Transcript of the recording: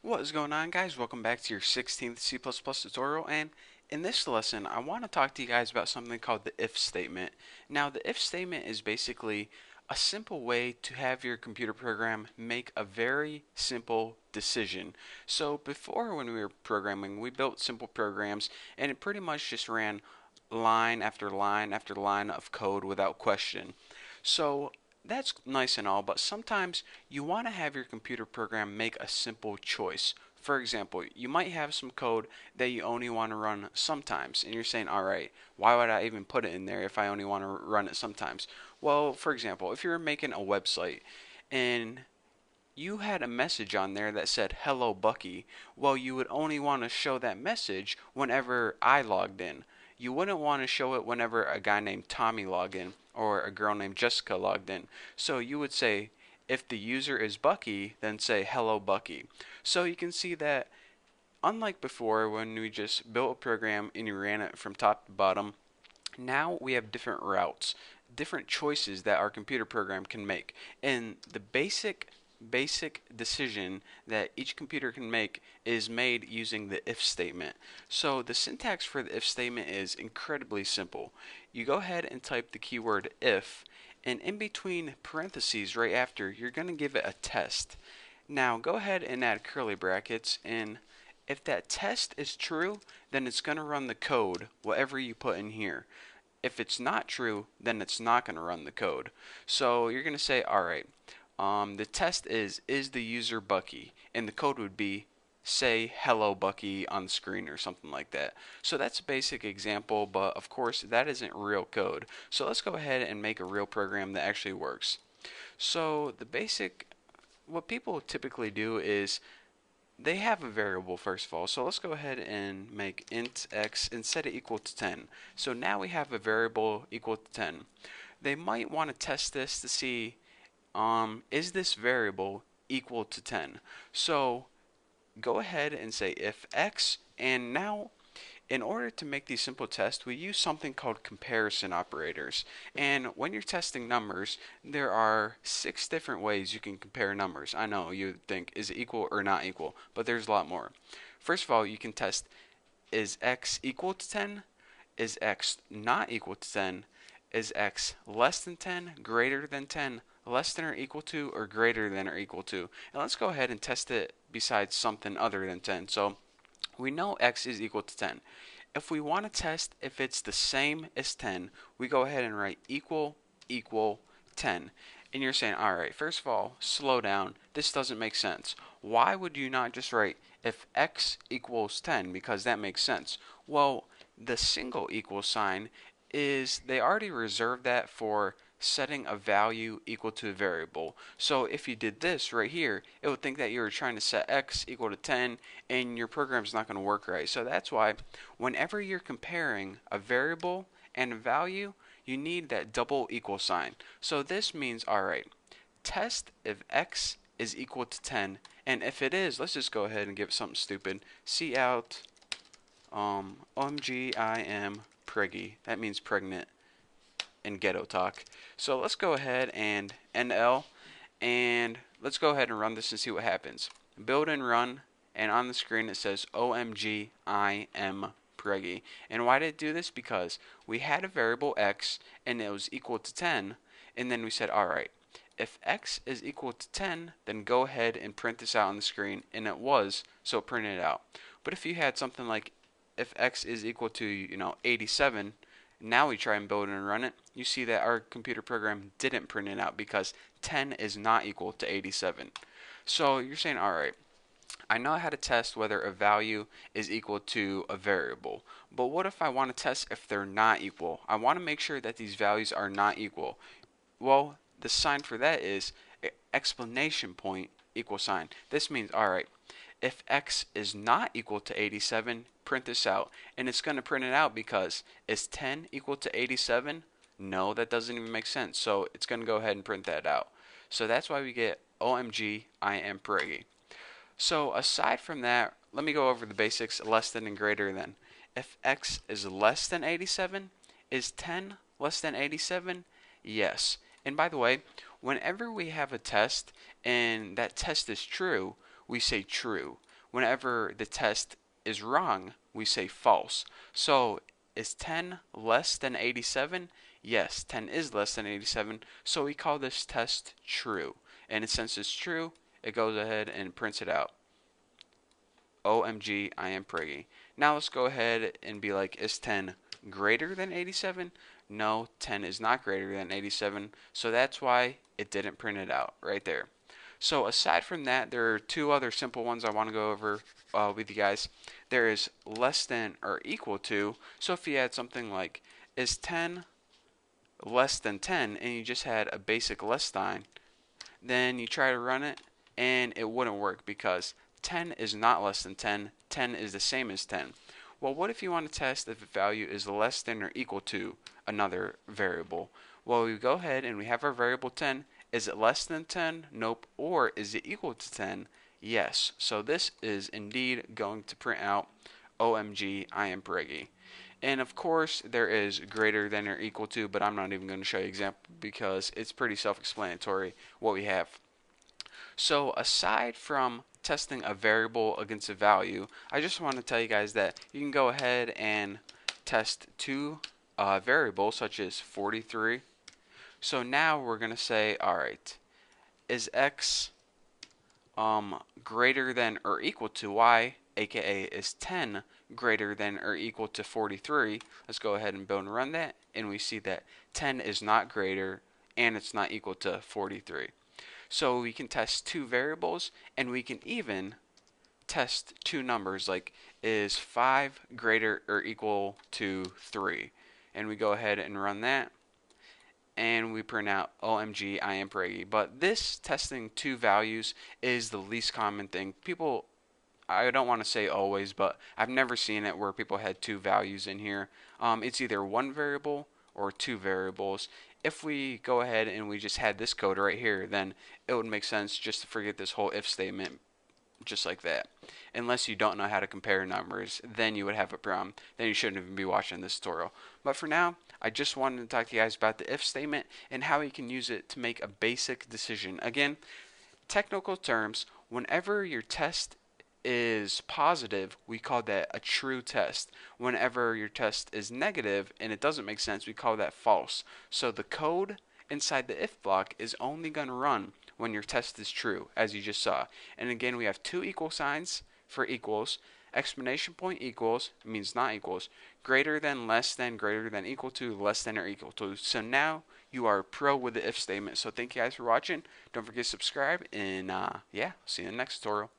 What is going on, guys? Welcome back to your 16th C++ tutorial, and in this lesson I want to talk to you guys about something called the if statement. Now, the if statement is basically a simple way to have your computer program make a very simple decision. So before, when we were programming, we built simple programs and it pretty much just ran line after line after line of code without question. So that's nice and all, but sometimes you want to have your computer program make a simple choice. For example, you might have some code that you only want to run sometimes, and you're saying, alright, why would I even put it in there if I only want to run it sometimes? Well, for example, if you're making a website and you had a message on there that said, "Hello, Bucky," well, you would only want to show that message whenever I logged in. You wouldn't want to show it whenever a guy named Tommy logged in or a girl named Jessica logged in. So you would say, if the user is Bucky, then say, "Hello, Bucky." So you can see that unlike before when we just built a program and you ran it from top to bottom, now we have different routes, different choices that our computer program can make. And the basic decision that each computer can make is made using the if statement. So the syntax for the if statement is incredibly simple. You go ahead and type the keyword if, and in between parentheses right after, you're going to give it a test. Now go ahead and add curly brackets, and if that test is true, then it's going to run the code, whatever you put in here. If it's not true, then it's not going to run the code. So you're going to say, alright, the test is the user Bucky? And the code would be, say hello Bucky on the screen or something like that. So that's a basic example, but of course that isn't real code. So let's go ahead and make a real program that actually works. So what people typically do is they have a variable first of all. So let's go ahead and make int x and set it equal to 10. So now we have a variable equal to 10. They might want to test this to see, is this variable equal to 10? So go ahead and say if x, and now in order to make these simple tests, we use something called comparison operators. And when you're testing numbers, there are 6 different ways you can compare numbers. I know you think, is it equal or not equal? But there's a lot more. First of all, you can test, is x equal to 10? Is x not equal to 10? Is x less than 10, greater than 10, less than or equal to, or greater than or equal to? And let's go ahead and test it besides something other than 10. So we know x is equal to 10. If we want to test if it's the same as 10, we go ahead and write equal 10. And you're saying, alright, first of all, slow down. This doesn't make sense. Why would you not just write if x equals 10? Because that makes sense. Well, the single equal sign is, they already reserved that for setting a value equal to a variable. So if you did this right here, it would think that you were trying to set x equal to 10, and your program's not going to work right. So that's why whenever you're comparing a variable and a value, you need that double equal sign. So this means, alright, test if x is equal to 10, and if it is, let's just go ahead and give it something stupid. Cout OMG I am preggy. That means pregnant in ghetto talk. So let's go ahead and NL, and let's go ahead and run this and see what happens. Build and run, and on the screen it says OMG I am preggy. And why did it do this? Because we had a variable x and it was equal to 10, and then we said, alright, if x is equal to 10, then go ahead and print this out on the screen, and it was, so it printed it out. But if you had something like if x is equal to 87, now we try and build it and run it, you see that our computer program didn't print it out because 10 is not equal to 87. So you're saying, alright, I know how to test whether a value is equal to a variable, but what if I want to test if they're not equal? I want to make sure that these values are not equal. Well, the sign for that is explanation point equal sign. This means, alright, if x is not equal to 87, print this out. And it's going to print it out because, is 10 equal to 87? No, that doesn't even make sense. So it's going to go ahead and print that out. So that's why we get OMG I am preggy. So aside from that, let me go over the basics, less than and greater than. If x is less than 87, is 10 less than 87? Yes. And by the way, whenever we have a test and that test is true, we say true. whenever the test is wrong, we say false. So is 10 less than 87? Yes, 10 is less than 87, so we call this test true. And since it's true, it goes ahead and prints it out. OMG, I am preggy. Now let's go ahead and be like, is 10 greater than 87? No, 10 is not greater than 87, so that's why it didn't print it out right there. So aside from that, there are two other simple ones I want to go over with you guys. There is less than or equal to. So if you had something like, is 10 less than 10, and you just had a basic less sign, then you try to run it, and it wouldn't work because 10 is not less than 10. 10 is the same as 10. Well, what if you want to test if a value is less than or equal to another variable? Well, we go ahead and we have our variable 10. Is it less than 10? Nope. Or is it equal to 10? Yes. So this is indeed going to print out OMG, I am preggy. And of course, there is greater than or equal to, but I'm not even going to show you an example because it's pretty self-explanatory what we have. So aside from testing a variable against a value, I just want to tell you guys that you can go ahead and test two variables such as 43. So now we're going to say, alright, is x greater than or equal to y, aka is 10 greater than or equal to 43? Let's go ahead and build and run that, and we see that 10 is not greater and it's not equal to 43. So we can test two variables, and we can even test two numbers, like is 5 greater or equal to 3? And we go ahead and run that, and we print out OMG, I am preggy. But this testing two values is the least common thing. People, I don't want to say always, but I've never seen it where people had two values in here. It's either one variable or two variables. If we go ahead and we just had this code right here, then it would make sense just to forget this whole if statement just like that. Unless you don't know how to compare numbers, then you would have a problem. Then you shouldn't even be watching this tutorial. But for now, I just wanted to talk to you guys about the if statement and how you can use it to make a basic decision. Again, technical terms, whenever your test is positive, we call that a true test. Whenever your test is negative and it doesn't make sense, we call that false. So the code inside the if block is only going to run when your test is true, as you just saw. And again, we have two equal signs for equals. Exclamation point equals means not equals. Greater than, less than, greater than, equal to, less than, or equal to. So now you are pro with the if statement. So thank you guys for watching. Don't forget to subscribe, and yeah, see you in the next tutorial.